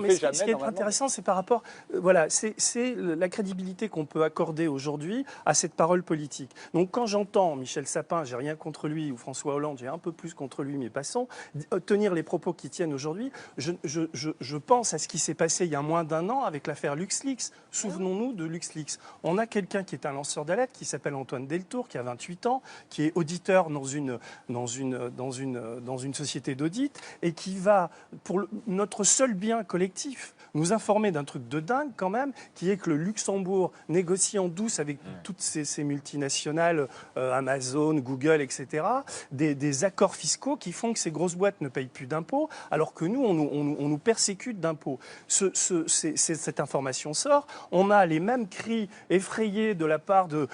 mais jamais. Ce qui est intéressant, c'est par rapport, voilà, c'est la crédibilité qu'on peut accorder aujourd'hui à cette parole politique. Donc quand j'entends Michel Sapin, j'ai rien contre lui, ou François Hollande, j'ai un peu plus contre lui, mais passons, tenir les propos qu'ils tiennent aujourd'hui, je pense à ce qui s'est passé il y a moins d'un an avec l'affaire LuxLeaks. Souvenons-nous de LuxLeaks. On a quelqu'un qui est un lanceur d'alerte, qui s'appelle Antoine Deltour, qui a 28 ans, qui est auditeur dans une société d'audit, et qui va, pour notre seul bien collectif, nous informer d'un truc de dingue quand même, qui est que le Luxembourg négocie en douce avec toutes ces multinationales, Amazon, Google, etc., des accords fiscaux qui font que ces grosses boîtes ne payent plus d'impôts, alors que nous, on nous persécute d'impôts. Cette information sort, on a les mêmes cris effrayés de la part de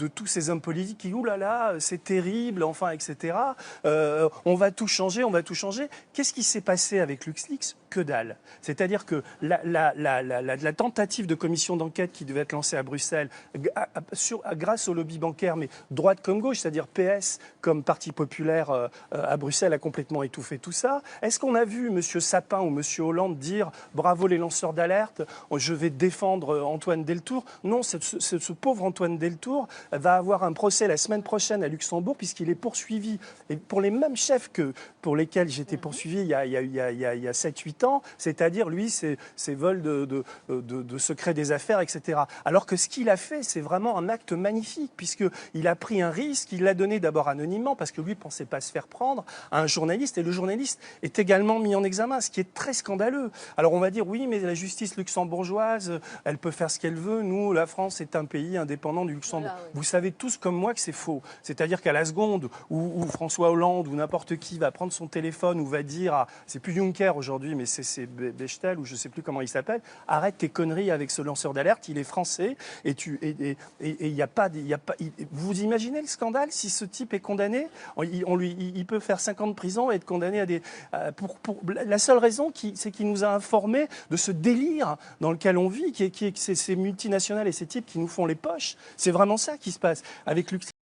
tous ces hommes politiques qui, oulala, c'est terrible, enfin, etc. On va tout changer, on va tout changer. Qu'est-ce qui s'est passé avec LuxLeaks? Que dalle. C'est-à-dire que la tentative de commission d'enquête qui devait être lancée à Bruxelles, grâce au lobby bancaire, mais droite comme gauche, c'est-à-dire PS comme Parti populaire à Bruxelles, a complètement étouffé tout ça. Est-ce qu'on a vu M. Sapin ou M. Hollande dire « bravo les lanceurs d'alerte, je vais défendre Antoine Deltour ». Non, ce pauvre Antoine Deltour va avoir un procès la semaine prochaine à Luxembourg puisqu'il est poursuivi. Et pour les mêmes chefs que pour lesquels j'étais poursuivi il y a 7-8 ans, c'est-à-dire lui, ses vols de secrets des affaires, etc. Alors que ce qu'il a fait, c'est vraiment un acte magnifique, puisqu'il a pris un risque, il l'a donné d'abord anonymement, parce que lui ne pensait pas se faire prendre, à un journaliste, et le journaliste est également mis en examen, ce qui est très scandaleux. Alors on va dire, oui, mais la justice luxembourgeoise, elle peut faire ce qu'elle veut, nous, la France est un pays indépendant du Luxembourg. Voilà, oui. Vous savez tous comme moi que c'est faux. C'est-à-dire qu'à la seconde où François Hollande ou n'importe qui va prendre son téléphone ou va dire, c'est plus Juncker aujourd'hui, mais c'est Bechtel ou je ne sais plus comment il s'appelle, arrête tes conneries avec ce lanceur d'alerte, il est français et il y a pas, vous imaginez le scandale si ce type est condamné, il peut faire 5 ans de prison et être condamné à des la seule raison c'est qu'il nous a informés de ce délire dans lequel on vit, qui est ces multinationales et ces types qui nous font les poches. C'est vraiment ça qui se passe avec